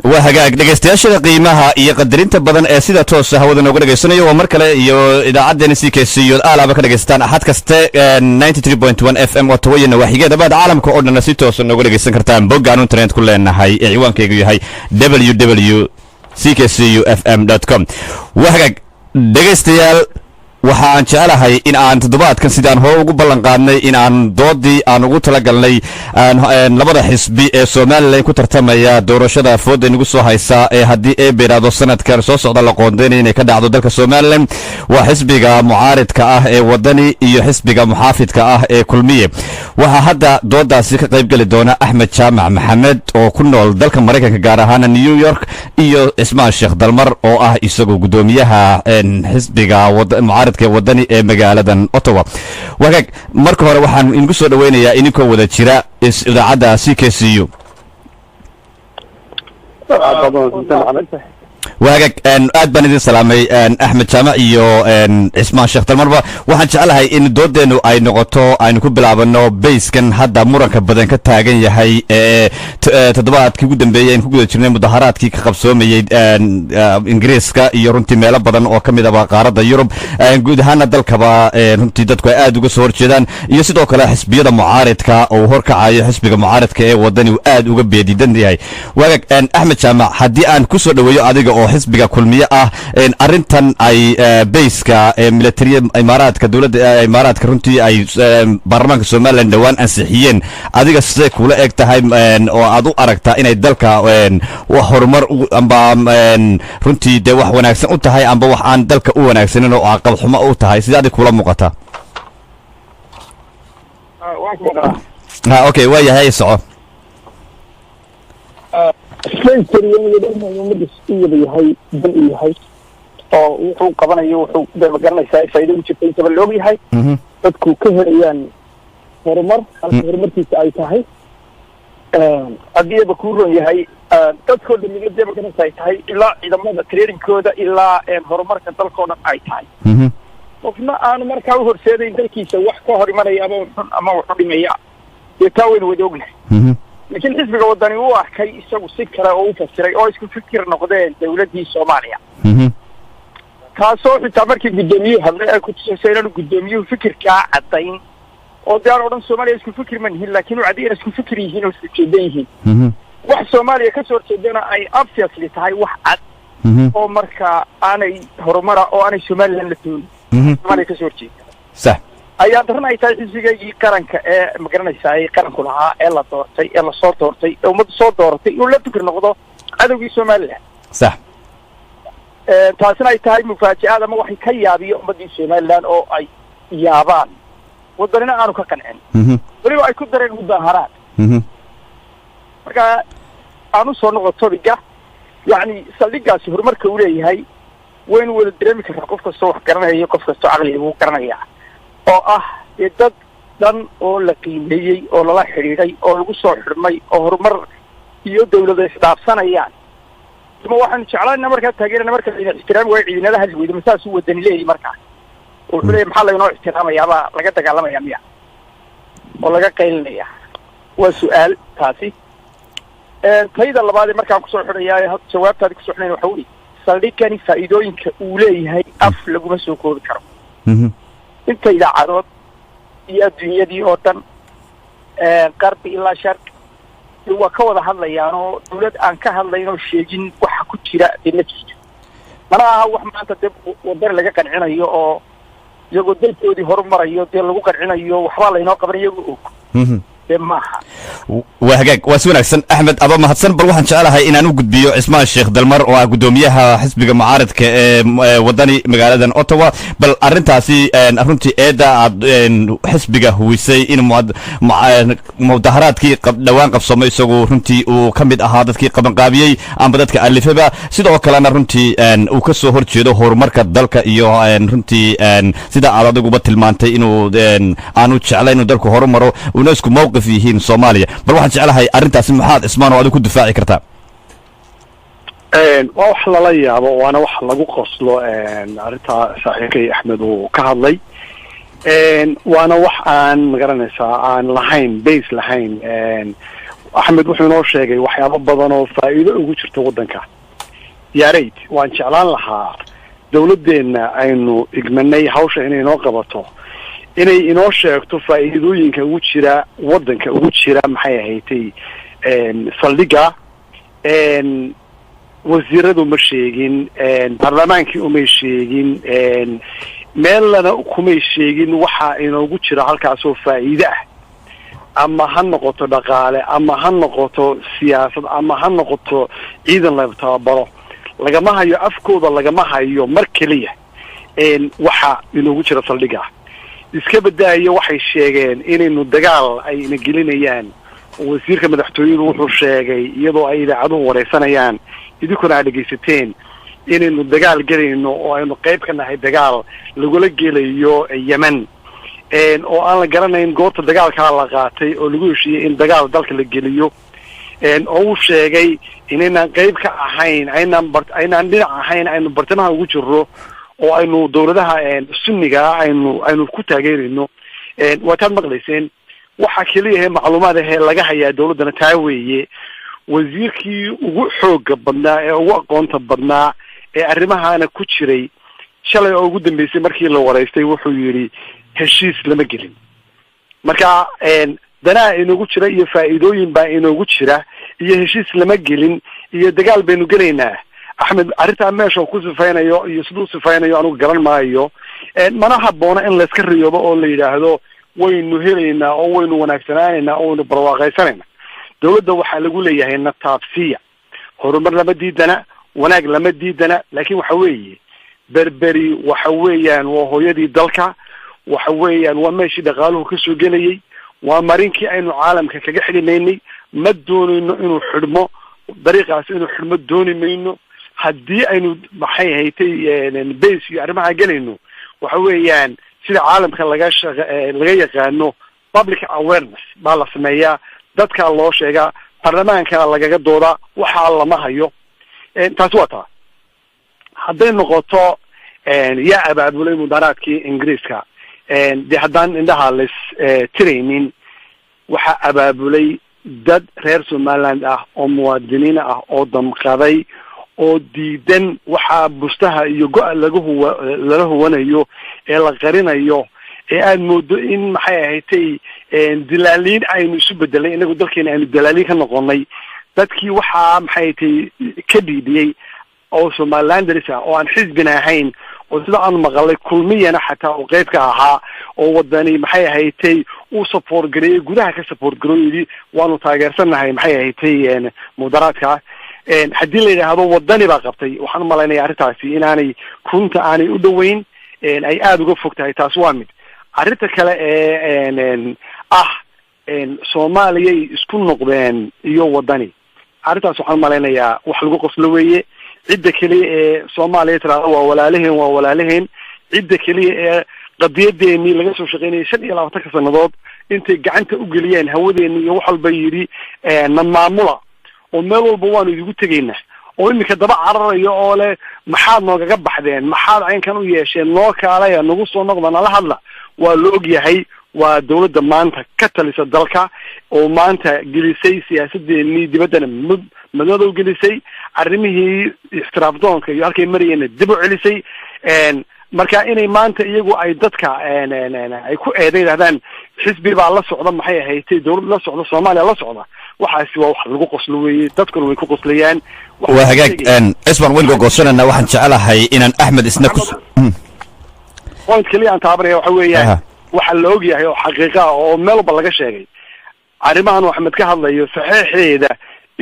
وهاجاك dhageystayaasha qiimaha iyo qadarinta badan ee sida toos ah hawada nooga dhageysanayo waa mar kale iyo idaacadeena CKC iyo alaaba ka dhageystaan axad kaste 93.1 FM oo tawayna waxigeeda baad caalamka oo dhan si toos ah nooga dhageysan kartaan boggaan internet ku leenahay ee ciwaankaygu yahay www.ckcufm.com wahagaag dhageystayaal waxaan jecelahay in aan toddobaadkan sidaan hore ugu ballan qaadnay in aan doodii aan ugu talagalnay labada xisbi ee Soomaaliland ku tartamaya doorashada fooda inagu soo haysa ee hadii ay beeraado sanadkan soo socda la qoondeynay inay ka dhacdo dalka Soomaaliland waa xisbiga mucaaridka ah ee wadani iyo xisbiga muxaafidka ah ee kulmiye waxa hadda doodaasi ka qayb gali doona Axmed Jaamac Maxamed oo ku nool dalka Mareykanka gaar ahaan New York iyo Ismaan Sheekh Dalmar oo ah isagu gudoomiyaha xisbiga mucaaridka wadani ee magaaladan Ottawa wagaag marka hore waxaan idinku soo dhaweynayaa idinkoo wada jira idaacada CKCU wagaag aad baan idin salaamay Axmed Jaamac iyo Ismaan Sheekh Dalmarba waxaan jecelahay in doodeenu ay noqoto aynu ku bilaabano bayskan hadda muranka badan ka taagan yahay ee toddobaadkii ugu dambeeyay in ku guda jirnay mudaharaadkii ka qabsoomayay Ingiriiska iyo runtii meelo badan oo kamid ah qaaradda Yurub guud ahaan dalkaba runtii dadku ay aad uga soo horjeedaan iyo sidoo kale xisbiyada mucaaridka oo horkacayo xisbiga mucaaridka ee wadani uu aad uga beedidan yahay wagaag Axmed Jaamac hadii aan ku soo dhaweeyo adiga oo xisbiga kulmiye ah arintan ay bayska military imaaraadka dawladda imaaraadka runtii ay baarlamaanka Soomaaliland dhawaan ansixiyeen adiga sidee kula eg tahay oo aad u aragtaa inay dalka wax horumar amba runtii de wax wanaagsan u tahay amba wax aan dalka u wanaagsanin oo aqal xumo u tahay sidee kula muuqata okay waa yahay soco yahay dan yahay oo wuxuu qabanayo wuxuu garanaysaa faa'iido u jirtay inta loo yahay dadku ka helayaan horumar horumarkiisa ay tahay hadii ku roon yahay dadku dhimidada garanaysaa ay tahay ilaa ciidamada training-kooda ilaa horumarka dalkooda ay tahay qofna aan markaa u horseedayn dalkiisa wax ka hor imanaya ama wuxuu dhimaya taa weyn wada ognahay لكن حزب الوطني هو حكي يسوي سكرة أو فكرة أو يسوي فكر نقدين دولتي سوماليا. كاسو في تمرك قدامي هذا كنت سيرنا قدامي وفكر كعدين أو دار أورن سوماليا يسوي فكر منه لكنه عادي يسوي فكري هنا ويسوي كديه. واحد سوماليا كسر تدينا أي أبسط لتهاي واحد أو مركا أنا هرمرة أو أنا سوماليا لتون. سوماليا كسر تي. صح. ayaa darna ay tahay xisbigii qaranka ee ma garanaysaa qaranku lahaa ee la doortay ee la soo doortay ee ummadda soo dooratay inuu la fikir noqdo cadawgii Soomaaliland sax taasina ay tahay mufaaji'ad ama waxay ka yaabiyo ummadii Soomaaliland oo ay yaabaan wadanina aanu ka qancin waliba ay ku dareen mudaharaad marka aanu soo noqoto biga yani saldhigaasi horumarka uu leeyahay weyn wada dareemi karaa qof kasta wax garanayo qof kasta aqli uu garanaya oo ah dad dan oo la qiimeeyay oo lala xiriiray oo lagu soo xirmay oo horumar iyo dawladda isdhaafsanayaan kuma waxaan jeclaanaa markaa taageerana marka la ixtiraam way ciidamada halweeyay masaas uu wadani leeyahay markaa oo xuleey maxaa laga noo ixtiraamayaa laga dagaalamaya miya oo laga qeylinayaa waa su'aal taasi tayda labaad markaan ku soo xidhayaa jawaabtaadi ku soo xidhayn waxa weeye saldhigani faa'iidooyinka uu leeyahay af laguma soo koobi karo inta idaacadood iyo adduunyadii oo dhan qarbi ilaa sharq waa ka wada hadlayaan oo dawlad aan ka hadlayno sheegin waxa ku jira dinajista mana aha wax maanta dib wadan laga qancinayo oo iyagoo dalkoodii horumarayo dee lagu qancinayo waxba la inoo qaban iyagu og maaha وهجاج وسونا أحسن أحمد أبا مهتسن بروح إن شاء الله هاي إن أنا قد بيو اسمه الشيخ دلمر وقدوميها حسب معارض كوطني مقالة أوتوا بل أرنتها سي أرنتي إيدا حسب هو يسي إن مظاهرات كي دوان قبصة يسوق أرنتي وكمد أحادث كي قبل قابيي أم بدت كألف بقى سيدا وكلنا أرنتي وكسو هرتشيدو هور مركز دلك إيو أرنتي سيدا على دقوبة المانتي إنه أنو تشعلي إنه دلك هور مرو ونسكو موقف فيهين صوماليا بل واحد جعلها أرنتها سمحات اسمان وهذا كنت دفاعي كرتا wax la yaabo waana wax lagu qoslo arinta saaxiibkay Axmed oo ka hadlay waana wax aan magaranaysaa aan lahayn base lahayn axmed wuxuu inoo sheegay waxyaabo badan oo faa'iido ugu jirta waddanka yaarayd waan jeclaan lahaa dawladdeena aynu igmanay hawsha inay inoo qabato inay inoo sheegto faa'iidooyinka ugu jira waddanka ugu jira maxay ahaydtay saldhiga wasiiradu ma sheegin baarlamaankii umay sheegin meellana kumay sheegin waxa inoogu jira halkaasoo faa'iide ah ama ha noqoto dhaqaale ama ha noqoto siyaasad ama ha noqoto ciidan la tababaro lagama hayo afkooda lagama hayo mar keliya waxa inoogu jira saldhiga iska badaayo waxay sheegeen inaynu dagaal ay ina gelinayaan wasiirka madaxtooyadu wuxuu sheegay iyadoo ay idaacaduhu wareysanayaan idinkuna aad dhegaysateen inaynu dagaal gelayno oo aynu qayb ka nahay dagaal lagula gelayo yemen oo aan la garanayn goorta dagaalkaa la qaatay oo lagu heshiiyey in dagaal dalka la geliyo oo uu sheegay inaynaan qayb ka ahayn aynaan dhinac ahayn aynu bartamaha ugu jirro oo aynu dawladaha sunniga aynu ku taageerayno waataad maqlayseen waxa keliya macluumaad ahee laga hayaa dawladdana taa weeye wasiirkii ugu xooga badnaa ee ugu aqoonta badnaa ee arrimahaana ku jiray shalay oo ugu dambeysay markii la wareystay wuxuu yidhi heshiis lama gelin marka danaa inoogu jira iyo faa'iidooyin baa inoogu jira iyo heshiis lama gelin iyo dagaal baynu gelaynaa axmed arrintaa meesha ku sifaynayo iyo siduu sifaynayo anugu garan maayo mana habboona in layska riyoobo oo la yidhaahdo waynu helaynaa oo waynu wanaagsanaanaynaa oo waynu barwaaqaysanaynaa dawladda waxaa lagu leeyahay nataabsiya horumar lama diidana wanaag lama diidana laakiin waxa weeye berberi waxa weeyaan waa hooyadii dalka waxa weeyaan waa meeshii dhaqaaluhu ka soo gelayay waa marinkii aynu caalamka kaga xidhimaynay ma doonayno inuu xidhmo dariiqaas inuu xidhmo dooni mayno haddii aynu maxay haytay base iyo arrimaha gelayno waxa weeyaan sida caalamka laga yaqaano public awareness baa la sameeyaa dadkaa loo sheegaa baarlamaankana lagaga doodaa waxaa lama hayo taasi waa taa hadday noqoto yaa abaabulay mudaharaadkii ingiriiska dee haddaan indhaha lays tiraynin waxaa abaabulay dad reer somaliland ah oo muwaadiniin ah oo damqaday oo diidan waxaa bustaha iyo go-a lala huwanayo ee la qarinayo ee aad moodo in maxay ahaydtay dilaaliin aynu isu bedelay inagu dalkeena aynu dilaaliin ka noqonay dadkii waxaa maxay ahaydtay ka dhiidhiyey oo somalilanders ah oo aan xisbina ahayn oo sida aan maqalay kulmiyana xataa uu qayb ka ahaa oo wadani maxay ahaydtay uu support gareeyay gudaha ka support gareeyay waanu taageersanahay maxay ahaydtay mudaharaadka haddii la yidhaahdo wadani baa qabtay waxaan umalaynaya arrintaasi inaanay runta aanay u dhoweyn ay aada uga fog tahay taas waa mid arrinta kale ee soomaaliyay isku noqdeen iyo wadani arrintaas waxaan umalaynayaa wax lagu qoslo weeye cidda keliya ee soomaaliya tiraahdo waa walaalaheen cidda keliya ee qadiyadeenii laga soo shaqeynayay 25 sannadood intay gacanta u geliyeen hawadeeni iyo wax walba yidhi na maamula oo meel walba waanu idigu tegaynaa oo iminka daba cararayo oo leh maxaad noogaga baxdeen maxaad caynkan u yeesheen noo kaalaya nagu soo noqda nala hadla waa la og yahay waa dawladda maanta ka talisa dalka oo maanta gelisay siyaasadeenii dibaddana madow gelisay arrimihii istiraafdoonka iyo halkay marayeenna dib u celisay marka inay maanta iyagu ay dadka ay ku yidhahdaan xisbi baa la socda maxay ahaydtay dawlad la socda soomaaliya la socda waxaasi waa wax lagu qoslo weeye dadkuna way ku qoslayaan waa hagaag ismaan weyn gogosanana waxaan jecelahay inaan axmed isna point kaliya aan taabanaya waxa weeyaan waxa la og yahay oo xaqiiqa ah oo meel walba laga sheegay arrimahan axmed ka hadlayo saxiixeeda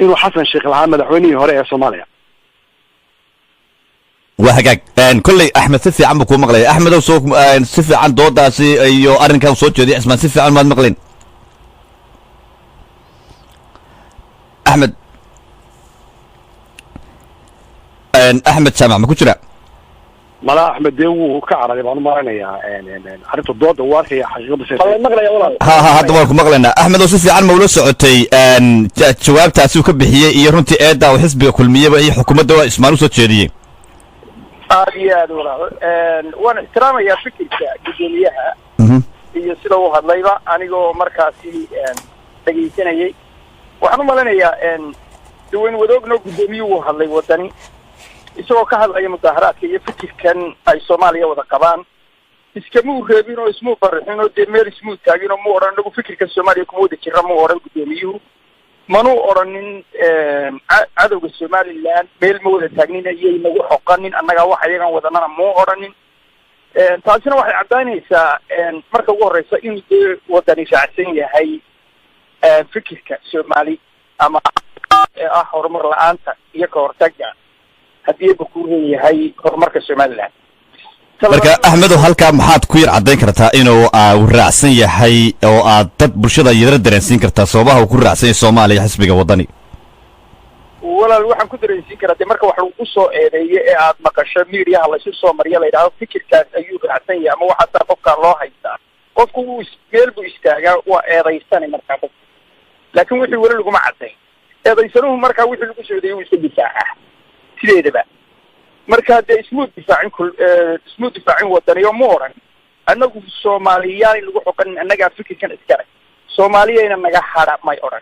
inuu xasan sheekh lahaa madaxweynihii hore ee soomaaliya waa hagaag kolley axmed si fiican buu kuu maqlaya axmedow soo si fiican doodaasi iyo arrinkan soo jeediya cismaan si fiican maad maqlin axmed jaamac ma ku jira mala axmed dee wuu ka cararay baan u maleynayaa arrinta dooda uu arkaya xaqiiqada hadda waan ku maqlaynaa axmed oo si fiican ma ula socotay jawaabtaasi uu ka bixiyey iyo runtii eedda uu xisbiga kulmiyeba iyo xukuumadda ismaan usoo jeediyey aad iyo aad waan ixtiraamayaa fikirka gudoomiyaha iyo sida uu hadlayba anigoo markaasi dhegaysanayay waxaan u maleynayaa daweyn wadoogno gudoomiyuhu hadlay wadani isagoo ka hadlaya mudaharaadka iyo fikirkan ay Soomaaliya wada qabaan iskama u reebin oo ismu farxin oo meel ismu taagin oo mu oran nagu fikirka Soomaaliya kuma wada jira mu oran gudoomiyuhu manu oranin cadowga Somaliland meel ma wada taagnin ayay nagu xoqanin annaga waxa iyagan wadanana mu oranin taasina waxay cadaynaysaa marka ugu horeysa in wadani raacsan yahay fikirka Soomaali ama horumar la'aanta iyo ka hortagga haddii uu ku yahay horumarka Somaliland marka Ahmed halka maxaad ku yar cadeyn kartaa inuu raacsan yahay oo aad dad bulshada yara dareensiin kartaa sababaha uu ku raacsan yahay Soomaaliya xisbiga wadani walaal waxaan ku dareensiin karaa marka wax lagu soo eedeeyay ee aad maqasho media la soo mariyo la yiraahdo fikirkaas ayuu raacsan yahay ama waxa taa qofka loo haystaa qofku uu meel buu istaagaa waa eedaysan markaa laakiin wixii wali lagu ma cadeyn eedaysanuhu markaa wixii lagu soo eedeeyay uu iska difaaca sideedaba marka de ismu difaacin wadaniyo ma oran annagu Soomaaliyaal lagu xoqan annaga fikirkan iskale Soomaaliyayna naga hada may oran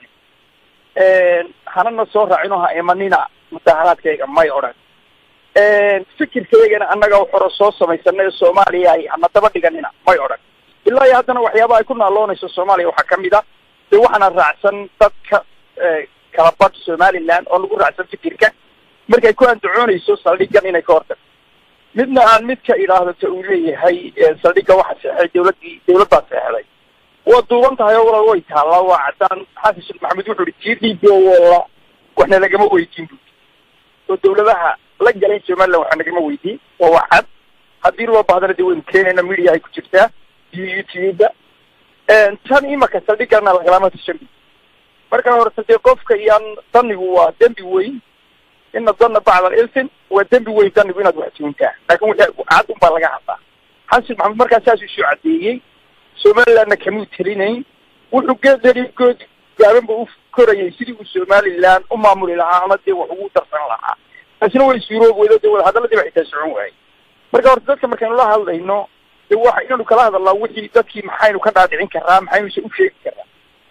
hanana soo raacino ha imanina mudaharaadkayga may oran fikirkeygana annaga wuxuu soo samaysanay Soomaaliya ay ama daba dhiganina may oran ilaa haddana waxyaabo ay ku naaloonayso Soomaaliya waxa kamid ah waxana raacsan dadka kala bad Somaliland oo lagu raacsan fikirka markay ku andacoonayso saldhigan inay ka hortagto midna aan midka ilaahdo uu leeyahay saldhiga waxa saxay dawladda saxay waa duuban tahay oo walaal way taala waa cadaan xasan maxamed wuxuu TDP wala waxna lagama weydiin oo dawladaha la galay Somaliland waxna lagama weydiin oo waxad hadii loo baahdana dawladda Kenya media ay ku jirtaa YouTube tan imaka saldhigana lagama tashan marka horta qofka iyaan danigu waa dambi weyn إن الظن بعض الإلفن والدم ويدن بيناد وحتونته لكن عاد مبالغة حتى حسب محمد مركز أساسي شو عديي سومالي لأن كمو تريني والحقات ذلك قد قارن بأوف كوريا يسيري وسومالي لأن أماموري لها عمد دي وحقوق ترسان لها لكن هو يسيروه وإذا دول هذا الذي بحي تسعون وهي مركز ورد كما كان الله هذا إنه واحد إنه كلا هذا الله وحي تدكي محاين وكان عادعين كرام محاين وشيء شيء كرام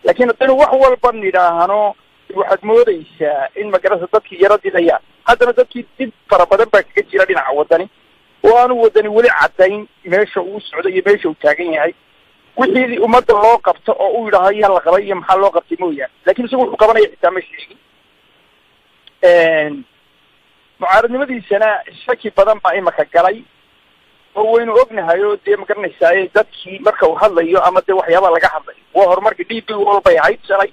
لكن الدين وحوى البني لهانو waxaad moodaysaa in magarasa dadkii yara didayaan haddana dadkii did fara badan baa kaga jira dhinaca wadani oo aanu wadani weli cadayn meesha uu socdo iyo meesha uu taagan yahay wixii ummadda loo qabto oo uu yidhaaho yaa la qabay iyo maxaa loo qabtay mooyaan laakiin isagu wuxuu qabanaya xitaa ma sheegin mucaaradnimadiisana shaki badan baa imaka galay oo waynu ognahay oo dee magaranaysaa dadkii marka uu hadlayo ama dee waxyaabaa laga hadlayo waa horumarka DP walbay ahayd shalay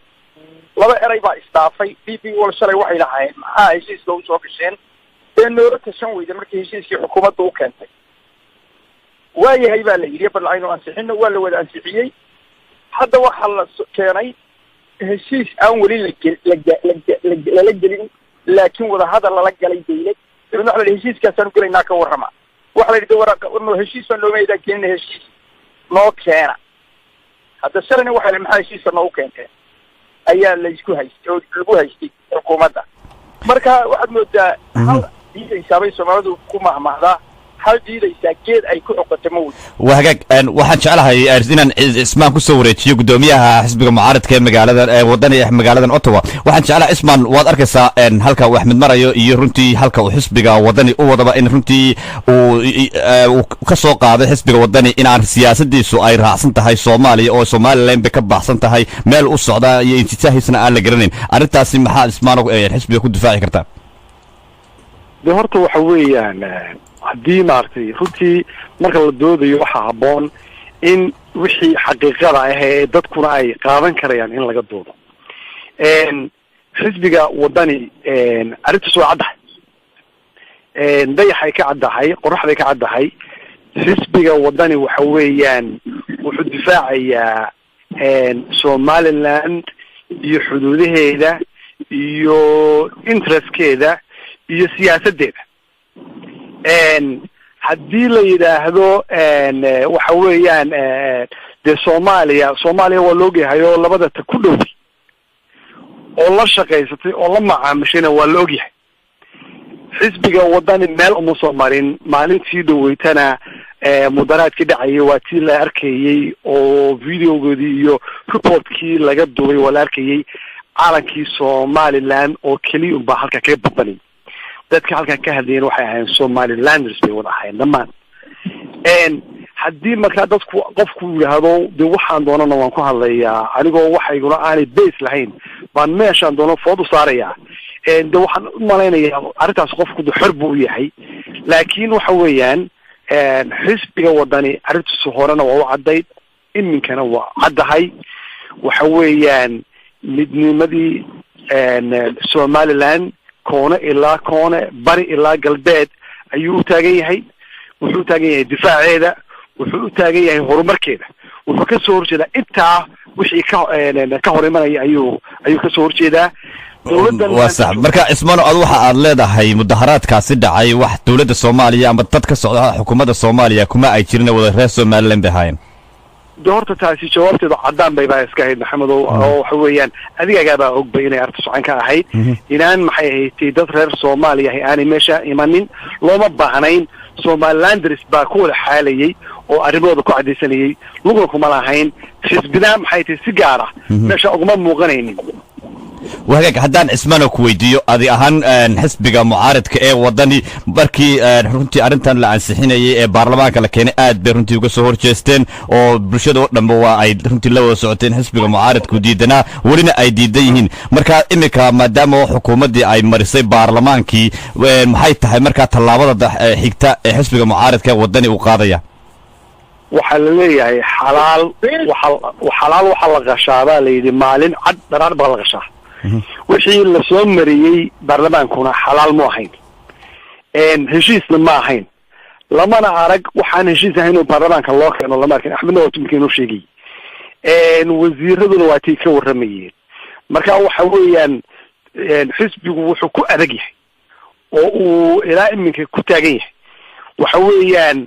laba eray baa istaafay DP wal shalay waxay lahaayeen maxaa heshiiska u soo gasheen noola tashan weyda markii heshiiskii xukuumadda u keentay waayahay baa la yidhi bal aynu ansixino waa la wada ansixiyey hadda waxaa la keenay heshiis aan weli lala gelin laakiin wadahadal lala galay dawlad dabadna waxa la yidhi heshiiskaasaan u gelaynaa ka warrama waxa la yidhi heshiis baan looma eedaan keenina heshiis noo keena hadda shalayna waxa la maxaa heshiiska noogu keenteen ayaa la isku haystay oo lagu haystay xukuumadda marka waxaad moodaa hal diidaysaa bay Soomaalidu ku mahmahdaa hal diidaysaa geed ay ku xoqato ma weyn wahagaag waxaan jeclahay inaan ismaan ku soo wareejiyo gudoomiyaha xisbiga mucaaradka ee magaalada wadani ee magaalada Ottawa waxaan jeclahay ismaan waad arkaysaa halka uu Axmed marayo iyo runtii halka uu xisbiga wadani u wadaba in runtii uu ka soo qaaday xisbiga wadani in aan siyaasadiisu ay raacsan tahay Soomaaliya oo Somaliland bay ka baxsan tahay meel u socda iyo intihaahisna aan la garanayn arintaasi maxaa ismaan xisbiga ku difaaci kartaa de horta waxa weeyaan haddii maartay runtii marka la doodayo waxa habboon in wixii xaqiiqada ah ee dadkuna ay qaadan karayaan in laga doodo xisbiga wadani arrintaas waa caddahay dayaxay ka caddahay qoraxday ka caddahay xisbiga wadani waxa weeyaan wuxuu difaacayaa Somaliland iyo xuduudaheeda iyo interestkeeda iyo siyaasadeeda haddii la yidhaahdo waxa weeyaan dee Soomaaliya waa laogyahay oo labada ta ku dhow oo la shaqaysatay oo la macaamishayna waa la ogyahay xisbiga wadani meel uma soo marin maalintii dhaweytana mudaharaadkii dhacayay waa tii la arkayey oo videogoodii iyo reportkii laga duubay waa la arkayey caalankii somaliland oo keliya unbaa halkaa kaga badbanay dadka halkaa ka hadlayeen waxay ahaayeen somalilanders bay wada ahaayeen dhammaan haddii markaa dadku qofku yidhaahdo dee waxaan doonana waan ku hadlayaa anigoo waxayguna aanay base lahayn baan meeshaan doono food u saarayaa de waxaan u malaynayaa arrintaas qofku de xor buu u yahay laakiin waxa weeyaan xisbiga wadani arrintiisu horena waa u caddayd iminkana waa caddahay waxa weeyaan midnimadii somaliland koone ilaa koone bari ilaa galbeed ayuu u taagan yahay wuxuu u taagan yahay difaaceeda wuxuu u taagan yahay horumarkeeda wuxuu ka soo horjeedaa intaa wixii ka hor imanaya ayuu ka soo horjeedaa waa sax marka ismano ad waxa aad leedahay mudaharaadkaasi dhacay wax dowladda Soomaaliya ama dad ka socda xukuumadda Soomaaliya kuma ay jirin wada reer Somaliland bahayn de horta taasi jawaabteedu cadaan bay baa iska ahayd maxamed oo waxa weeyaan adigaagaa og inay arrinta socan ka ahayd inaan maxay ahayd dad reer Soomaaliya aanay meesha imanin looma baahnayn Somalilanders baa ku wada xaalayay oo arrimooda ku cadaysanayay lugna kuma lahayn xisbida maxay tahay si gaar ah meesha uguma muuqanaynin وهاك هدان اسمانو كويديو ادي اهان حسبيغا معارضka ee wadani markii runtii arintan la ansixinayay ee baarlamaanka la keenay aad bay runtii uga soo horjeesteen oo bulshada oo dhanba waa ay runtii la wada socoteen xisbiga mucaaradku diidanaa welina ay diidan yihiin marka imika maadaama xukuumadii ay marisay baarlamaankii maxay tahay marka tallaabada xigta ee xisbiga mucaaradka ee wadani uu qaadaya waxa la leeyahay xalaal waxa la qashaaba leeydi maalin cad daraar baa la qashaa wixii la soo mariyay baarlamaankuna xalaal ma ahayn heshiisna ma ahayn lamana arag waxaan heshiis ahayn oo baarlamaanka loo keeno lama arkin axmedna waa tumkeen oo sheegay wasiiraduna waa tii ka waramayeen marka waxa weeyaan xisbigu wuxuu ku adag yahay oo uu ilaa iminka ku taagan yahay waxa weeyaan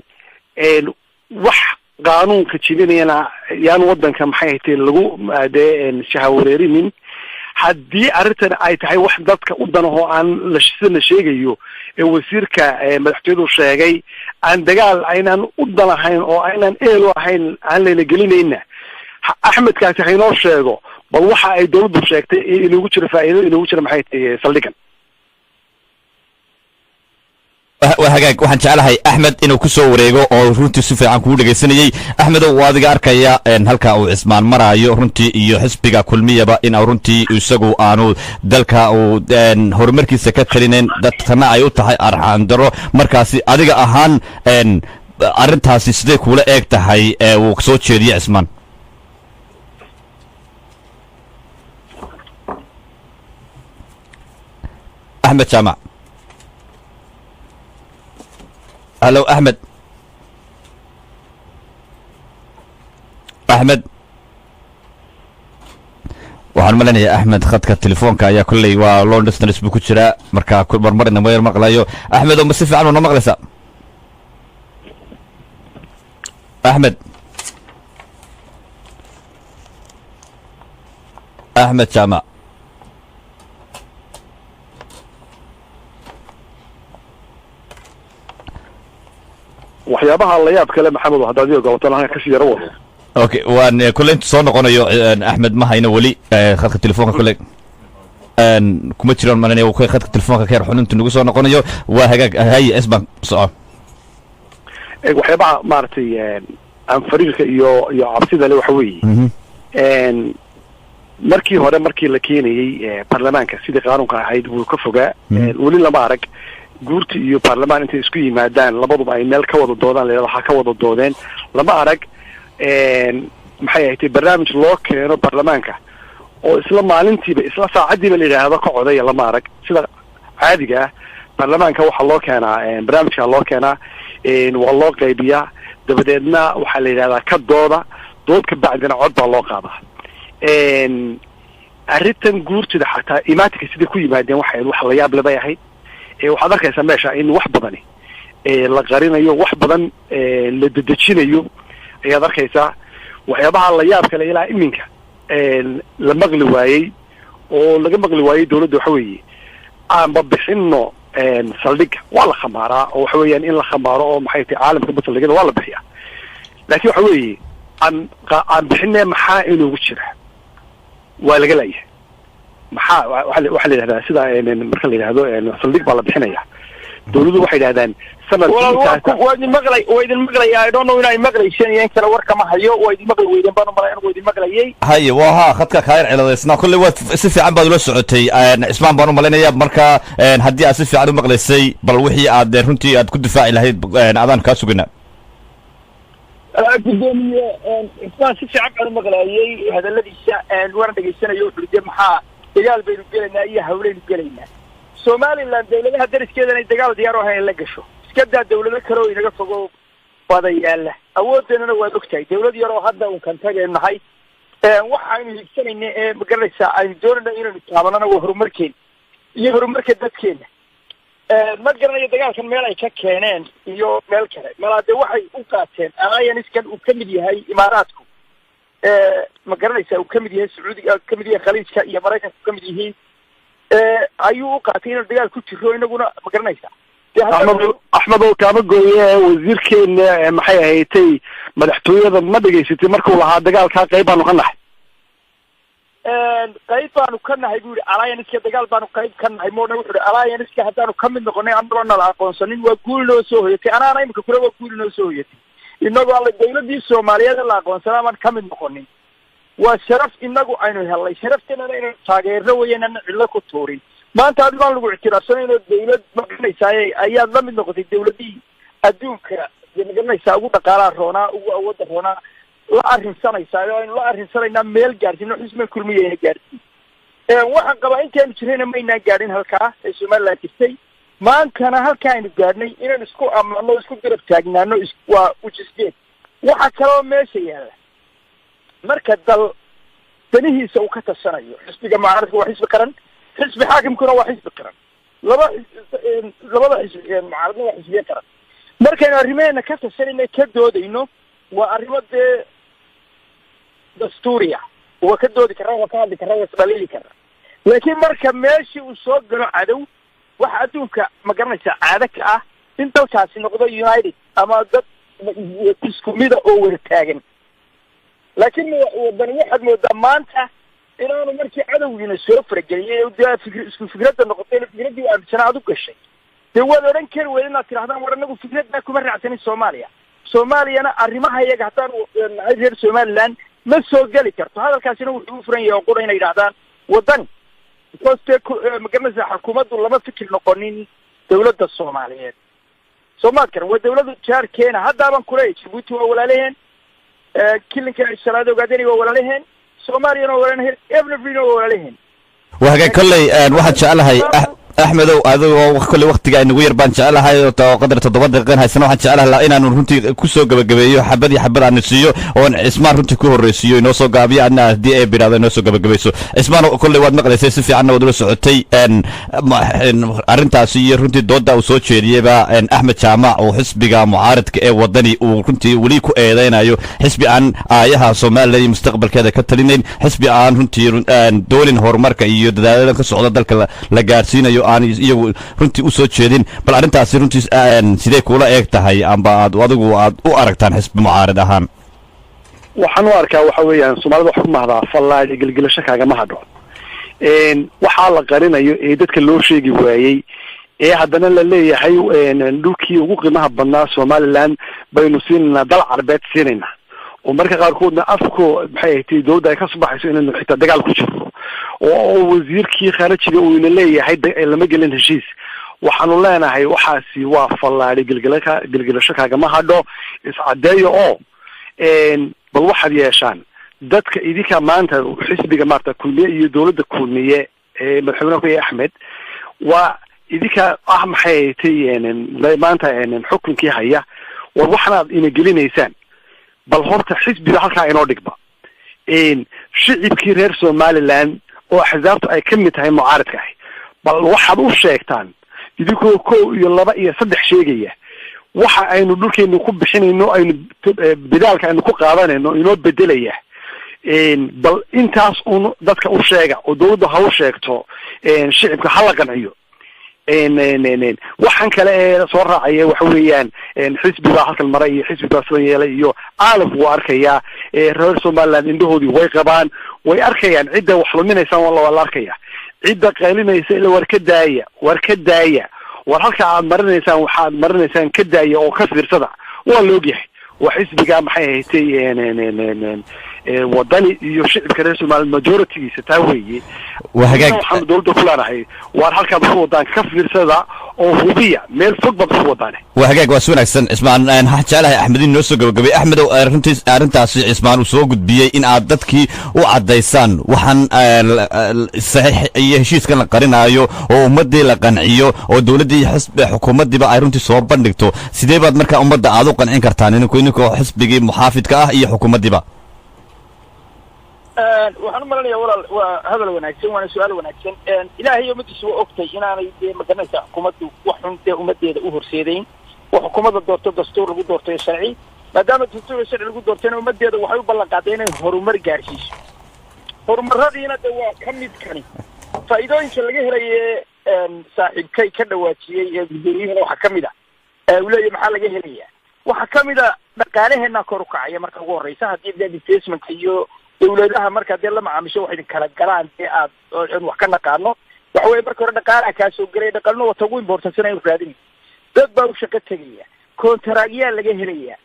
wax qaanuunka jibinayana yaan wadanka maxay ahayd lagu shahawareerinin haddii arrintan ay tahay wax dadka u danaho aan la sheegayo ee wasiirka madaxtooyadu sheegay aan dagaal aynaan u danahayn oo aynaan eelo ahayn aan layna gelinayna axmedkaasi haynoo sheego bal waxa ay dawladdu sheegtay inoogu jira faa'iido inoogu jira maxay tahay saldhigan وهاجاك waxaan jecelahay Ahmed inuu ku soo wareego oo runtii si fiican ku dhageysanayay Ahmed oo adiga arkaya halka uu Ismaan maraayo runtii iyo xisbiga kulmiyaba in runtii isagu aanu dalka uu horumarkiisa ka talineen dadkana ay u tahay arxaan daro markaasi adiga ahaan arintaasi sidee kula eeg tahay uu soo jeediyo Ismaan Ahmed Jama هلو احمد waxaan maleenayaa Ahmed khadka telefoonka ayaa kulay waa long distance buu ku jira marka marmarina ma yar maqlayo Ahmed oo ma si fiican u maqlaysa Ahmed Jama waxyaabaha la yaab kale maxamed hadda adiga goobtan halka ka sii yaro wado okay waan kuleent soo noqonayo Ahmed ma hayna wali khadka telefoonka kule kuma jiraan manane oo khadka telefoonka ka yar xununta nagu soo noqonayo waa hagaag hay isban soo waxyaabaha maartay aan fariirka iyo cabsida le waxa weeye markii hore markii la keenayay baarlamaanka sidii qaanuunka ahayd wuu ka fogaa wali lama arag guurti iyo baarlamaan intay isku yimaadaan labaduba ay meel ka wada doodaan leedahay ka wada doodeen lama arag maxay ahayd barnaamij loo keeno baarlamaanka oo isla maalintiiba isla saacadiiba la yiraahdo ka codaya lama arag sida caadiga ah baarlamaanka waxa loo keenaa barnaamijka loo keenaa waa loo qaybiyaa dabadeedna waxa la yiraahdaa ka dood ka bacdina cod baa loo qaadaa arrintan guurtida xataa imaatinka sidii ku yimaadeen waxay wax la yaab leh ahayd waxaad arkaysaa meesha in wax badan la qarinayo wax badan la dedejinayo ayaad arkaysaa waxyaabaha la yaab kale ilaa iminka la maqli waayey oo laga maqli waayey dawladda waxa weeye aanba bixinno saldhigga waa la khamaaraa oo waxa weeyaan in la khamaaro oo maxay tahay caalamka saldhigyada waa la bixiyaa laakiin waxa weeye aan bixinne maxaa inoogu jira waa laga laayahay maxaa waxa la yidhahdaa sida marka la yidhahdo saldhig baa la bixinaya dawladdu waxay yidhahdaan waydin maqlaya I don't know inay maqlayseen iyo in kale war kama hayo waydin maqlay weydin baan malay inuu waydin maqlayay haye waa khadka ka ciladeysna kulli waa si fiican baad ula socotay ismaan baan u malaynayaa marka haddii aad si fiican u maqlaysay bal wixii aad runtii aad ku difaaci lahayd adaan kaa sugnaa gudoomiye ismaan si fiican baan u maqlayay hadaladiisa waan dhageysanayo wuxuu maxaa dagaal baynu gelaynaa iyo hawlaynu gelaynaa Somaliland dawladaha dariskeeda inay dagaal diyaar u ahayn la gasho iska daa dawlado kale oo inaga fogo badayaala awoodeenana waa ogtahay dawlad yar oo hadda uu kan tagaynahay waxaanu higsanaynaa magaranaysaa aynu doonayna inaynu taabanana waa horumarkeena iyo horumarka dadkeena ma garanayo dagaalkan meel ay ka keeneen iyo meel kale malaade waxay u qaateen alliance-kan uu ka mid yahay imaaraadku ma garanaysaa uu ka mid yahay sacuudiga ka mid yahay khaliijka iyo maraykanku ka mid yihiin ayuu u qaatay inuu dagaal ku jiro inaguna ma garanaysaa axmed oo kaama gooye wasiirkeena maxay ahaydtay madaxtooyada ma dhegaysatay markuu lahaa dagaalkaa qayb baanu ka nahay qayb baanu ka nahay buu yihi alliance-ka dagaal baanu qayb ka nahay moona wuxuu yihi alliance-ka haddaanu ka mid noqonay anagoo nala aqoonsanin waa guul noo soo hoyatay anaana imika kule waa guul noo soo hoyatay inagoo alla dawladii soomaaliyeed la aqoonsanaa baan ka mid noqonin waa sharaf inagu aynu helnay sharafteennana inaynu taageerno weeyaanana cidlo ku tuurin maanta adigo aan lagu ictiraafsanayn oo dawlad magaranaysaa ayaad la mid noqotay dawladihii adduunka magaranaysaa ugu dhaqaalaha roonaa ugu awoodda roonaa la arrinsanaysaa oo aynu la arrinsanaynaa meel gaarsiino xisma kulmiyayna gaarsiin waxaan qabaa intaynu jirayna maynaan gaadhin halkaa ee Somaliland jirtay maantana halkaa aynu gaadhnay inaynu isku ammaano isku garab taagnaano waa ujisgeed waxa kaloo meesha yaala marka dal danihiisa uu ka tasanayo xisbiga mucaaradka waa xisbi qaran xisbi xaakimkuna waa xisbi qaran labada xisbi mucaaradna waa xisbiya qaran markaynu arrimaheena ka tasanayna ka doodayno waa arrimo dee dastuuriya waa ka doodi karaa waa ka hadli karaa waa isdhaliili karaa laakiin marka meeshii uu soo galo cadow waxa adduunka ma garanaysaa caado ka ah in dalkaasi noqdo united ama dad isku mida oo wada taagan laakiin wadani waxaad moodaa maanta inaanu markii cadowgiina soo farageliyay isku fikradda noqotay fikraddii u aaminsanaa aad u gashay dee waad odhan kari weyda inaad tirahdaan war anagu fikraddaa kuma raacsanin soomaaliyana arrimaha iyaga haddaan nahay reer Somaliland ma soo geli karto hadalkaasina wuxuu u furan yahay oo qura inay yidhahdaan wadani because ma garanaysaa xukuumaddu lama fikir noqonin dawladda Soomaaliyeed Soomaad karan waa dawladda jaarkeena haddaaban kuleeyahay Djibouti waa walaalaheen kilinka irsalaad ogaadeen waa walaalaheen Soomaaliyana waa walaalaheen everything waa walaalaheen وهاجي كلي واحد شعلها أحمد أو كل وقت قاعد نقول يربان شعلها قدر تضبط دقيقة هاي السنة واحد شعلها لا إن أنا رنتي كوسو جبجبيو حبدي عن السيو وان اسمع رنتي كوه الرئيسيو نوسو قابي عنا دي إيه بيرادا نوسو جبجبيسو اسمع كل وقت نقل سيس في عنا ودرس عتي إن أرنتا سيو رنتي دودا وصوت شريبا إن أحمد شامع وحسبي معارض كأي وطني ورنتي وليكو إيدين أيو حسبي عن آيها سومالي مستقبل كذا كتلينين حسبي عن رنتي دولين هورماركا يو دادالك كسعودة دالك لجارسين أيو iyo runtii u soo jeedin bal arintaasi runtii sidee kula eeg tahay amba aad adigu aad u aragtaan xisbi mucaarad ahaan waxaan u arkaa waxa weeyaan Soomaalida wax ku mahdaa fallaad gilgilasho kaaga ma hadho waxa la qarinayo ee dadka loo sheegi waayay ee haddana la leeyahay dhulkii ugu qiimaha badnaa Somaliland baynu siinaa dal Carbeed siinayna oo marka qaarkoodna afko maxay ahayd dawladda ay ka subaxayso inay xitaa dagaal ku jiro oo wasiirkii kharajiga uu leeyahay lama gelin heshiis waxaanu leenahay waxaasi waa fallaadi gilgilasho kaaga ma hadho iscadeeyo oo bal waxaad yeeshaan dadka idinka maanta xisbiga maarta kulmiye iyo dawladda kulmiye ee madaxweynaha ku yahay Axmed waa idinka maxay tahay maanta xukunkii haya war waxaad ina gelinaysaan bal horta xisbiga halkaa inoo dhigba shicibkii reer Somaliland oo axzaabtu ay ka mid tahay mucaaradka ah bal waxaad u sheegtaan idinkoo 1 iyo 2 iyo 3 sheegaya waxa aynu dhulkeenu ku bixinayno aynu bidaalka aynu ku qaadanayno inoo bedelaya bal intaas uu dadka u sheega oo dawladda ha u sheegto shicibka hala qanciyo waxaan kale ee soo raacay waxa weeyaan xisbiga halkan maray iyo xisbiga soo yeelay iyo aalaf uu arkaya reer Somaliland indhoodii way qabaan way arkayaan cidda wax luminaysan wala arkaya cidda qaylinaysa ila war ka daaya war halka aad marinaysaan waxaad marinaysaan ka daaya oo ka fiirsada waa la ogyahay waa xisbiga maxay ahayd wadani iyo shicibka reer Soomaaliya majority-giisa taa weeye waxaan dowladda ku leenahay war halkaad ku wadaan ka fiirsada oo hubiya meel fog baad ku wadaan وهجاج وسونكسن اسمان حجالها أحمدين نوسو قبي أحمد أرنتاس اسمان وسو قد بيجي إن عدتكي وعديسان وحن صحيح يهشيس كان قرنا أيو ومدي لقنعيو ودولدي حسب حكومة دي بقى أرنتي صوب بندكتو سيدي بعد مركا أمد عادو قنعين كرتانين كوينكو حسب بيجي محافظ كاه هي حكومة دي بقى waxaan malanaya walaal waa hadal wanaagsan waana su'aal wanaagsan ilaahay umadiisa waa ogtay inaanay maganaysa xukuumaddu wax xun ee ummadeeda u horseedeyn wax xukuumadda doorto dastuur lagu doortay sharci maadaama dastuur sharci lagu doortayna ummadeeda waxay u ballan qaaday inay horumar gaarsiiso horumaradiina waa ka mid kani faa'iidooyinka laga helaye saaxiibkay ka dhawaajiyay ee guddoomiyahana waxa ka mid ah uu leeyahay maxaa laga helayaa waxa ka mid ah dhaqaalaheena kor u kacaya marka ugu horeysa haddii investment iyo dawladaha marka dee la macaamisho waxay kala galaan ee aad wax ka naqaano waxa weeye marka hore dhaqaalaha kaa soo gelay dhaqaalno wata ugu importansan ay raadin dad baa u shaqo tegaya kontaragyaa laga helaya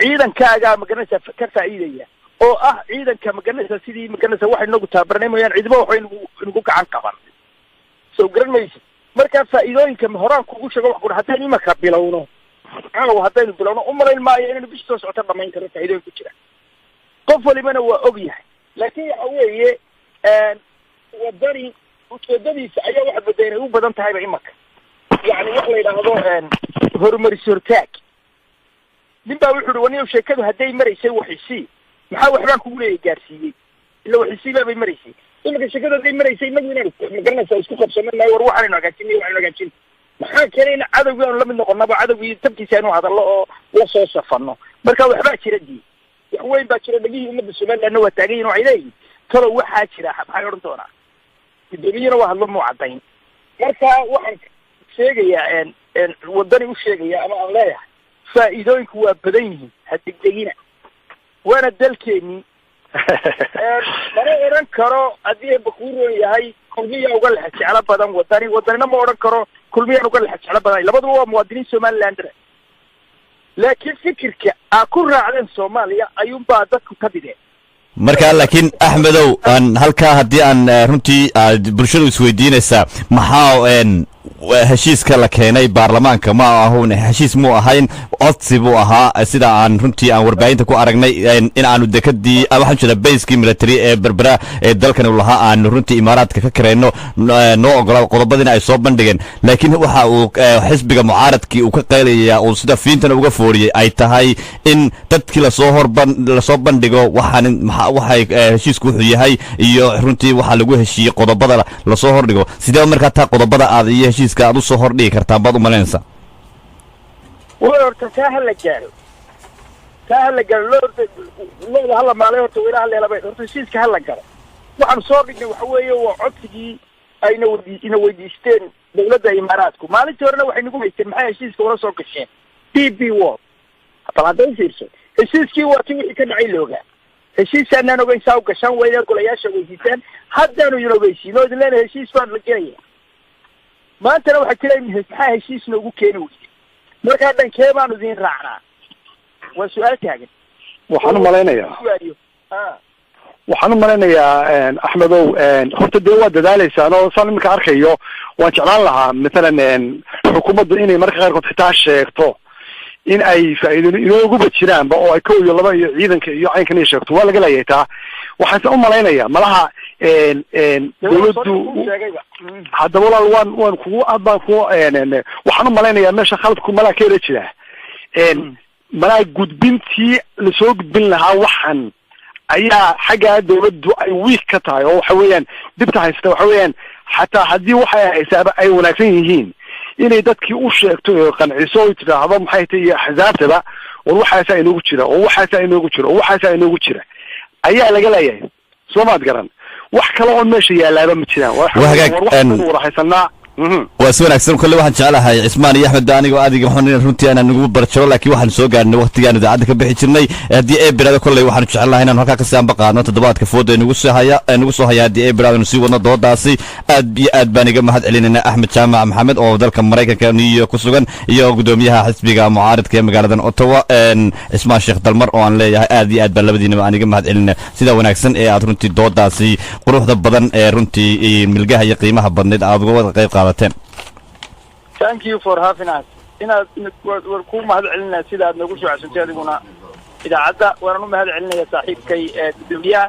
ciidankaaga maganaysa ka faa'iidaya oo ah ciidanka maganaysa sidii maganaysa waxay nagu taabarnay mooyaan ciidamo waxay nagu gacan qaban soo garan maysid marka faa'iidooyinka horaan kugu sheego wax ku haddaan imaka bilowno haddaynu bilowno umalayn maayo inaynu bishii soo socota dhamayn karno faa'iidooyin ku jira qof walibana waa og yahay laakiin waxa weeye wadani ujeedadiisa ayaa waxa badda inay u badan tahayba imaka yani wax la yidhaahdo horumaris hortaag nin baa wuxu uhi waniyo sheekadu hadday maraysay waxisii maxaa waxbaan kugu leeyahay gaarsiiyey ila waxisii baabay maraysay imaka sheekadu hadday maraysay inagu inaan magaranaysa isku qabsaman maayo war waxaanaynu hagaajinay waxaynu hagaajin maxaa keenayna cadowgii aanu lamid noqonaba cadowgii tabkiisa aynu hadallo oo la soo safano marka waxbaa jira dii wax weyn baa jira dhagihii ummadda somalilandna waa taagan yihin waxay leeyihin talo waxaa jira maxay odhan doonaa guddoomiyana waa hadlo muu caddayn marka waxaan sheegayaa wadani u sheegaya ama aan leeyahay faa'iidooyinku waa badan yihiin ha degdegina waana dalkeenii mana odhan karo haddii bakuuroon yahay kulmiyaa uga lexa jeclo badan wadanina ma odhan karo kulmiyaan uga lexa jeclo badan labaduba waa muwaadiniin somalilandra laakiin fikirka aa ku raacdeen soomaaliya ayuunbaa dadku ka bideen marka laakiin axmedow aan halkaa haddii aan runtii bulshadu isweydiinaysaa maxaa heshiiska la keenay baarlamaanka ma ahun heshiis muu ahayn codsi buu ahaa sida aan runtii aan warbaahinta ku aragnay in aanu dekadii waxaan jeedaa bayskii military ee berbera ee dalkan uu lahaa aanu runtii imaaraadka ka kareyno noo ogolaa qodobadiina ay soo bandhigeen laakiin waxa uu xisbiga mucaaradkii uu ka qaylayaa uu sida fiintana uga fooriyey ay tahay in dadkii lasoo bandhigo waxay heshiisku wuxuu yahay iyo runtii waxaa lagu heshiiyey qodobada lasoo hordhigo sidee markaa taa qodobada aad iyo heshiiska aad u soo hordhigi kartaan baad u malaynaysaa waa horta taa hala gaaro looda hala maalay horta weyla haleelaba horta heshiiska hala galo waxaan soo dhignay waxa weeye waa codsigii ina weydiisteen dawladda imaaraadku maalintii horena waxay nagu haysteen maxay heshiiska ula soo gasheen DP World bal hadday fiirso heshiiskii waa tii wixii ka dhacay loogaa heshiisaanaan ogeyn saa u gashaan weyna golayaasha weydiisaan haddaanu idin ogeysiin oo idin leena heshiis baan la gelaya maantana waxaa jira maxaa heshiis noogu keeni weyday markaa dhankee baanu idin raacnaa waa su-aal taagan waxaan u malaynayaa axmedow horta dee waa dadaalaysaan oo saan iminka arkayo waan jeclaan lahaa mathalan xukuumaddu inay marka qaarkood xitaa sheegto in ay faa'iido inooguba jiraanba oo ay 1 iyo 2 iyo ciidanka iyo caynkan ay sheegto waa laga leeyahay taa waxaanse u malaynayaa malaha dawladdu hadda walaal waan kugu aad baan ku waxaan u malaynayaa meesha khaladku malaa ka hela jira malaa gudbintii lasoo gudbin lahaa waxan ayaa xagga dawladdu ay weak ka tahay oo waxa weeyaan dibta haysta waxa weeyaan xataa haddii waxay haysaaba ay wanaagsan yihiin inay dadkii u sheegto oo qanciso oo tiraahdo maxay tahay axzaabtaba war waxaasa inoogu jira oo waxaasa inoogu jira oo waxaasa inoogu jira ayaa laga leeyahay soo maad garan wax kale oo meesha yaalaaba ma jiraan waa wanaagsan kulli waxaan jeclahay Cismaan iyo Axmed aniga adiga waxaan runtii aan nagu barjaro laakiin waxaan soo gaarnay waqtigaan idaacada ka bixi jirnay hadii ay birada kulli waxaan jeclahay inaan halka ka saan baqaano toddobaadka foodo ee nagu soo haya hadii ay birada si wadna doodaasi aad baan iga mahad celinayna Axmed Jaamac Maxamed oo dalka Mareykanka New York ku sugan iyo gudoomiyaha xisbiga mucaaradka ee magaalada Ottawa Cismaan Sheekh Dalmar oo aan leeyahay aad baan labadiinaba aan iga mahad celinayna sida wanaagsan ee aad runtii doodaasi quruxda badan ee runtii milgaha iyo qiimaha badneed aad uga qayb qaadateen. Thank you for having us. inaad ku mahad celinaa sida aad nagu soo casuntay adiguna idaacadda waan u mahad celinayaa saaxiibkay gudoomiyaha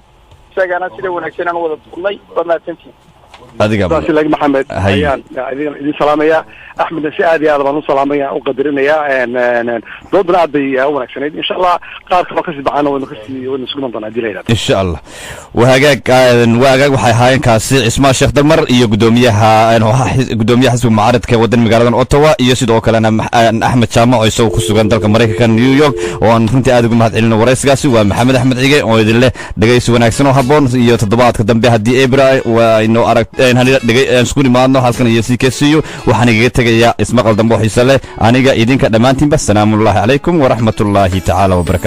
isagana sida wanaagsan aan wada duqnay wanaagsantii adiga Saaxiib Maxamed ayaan idin salaamaya Axmed si aad iyo aad baan u salaamaya u qadarinaya doodna aad bay u wanaagsaneyd insha Allah qaar kale ka sibcaan oo waynu isku doonaa dilayna insha Allah wahagaag waxay haayeen kaasi Cismaan Sheekh Dalmar iyo gudoomiyaha xisbiga mucaaradka wadan magaalada Ottawa iyo sidoo kale Axmed Jaamac oo isagoo ku sugan dalka Mareykanka New York oo aan runtii aad ugu mahad celino waraysigaasi waa Maxamed Axmed Cige oo idin leh dhageysi wanaagsan oo haboon iyo toddobaadka dambe hadii Ibrahim waa inoo aragteen isku nimaadno halkan iyo CKCU waxaan iga tagayaa ismaqal dambe oo xiiso leh aniga idinka dhamaantiinba salaamu alaykum wa rahmatullahi ta'ala wa barakatuh.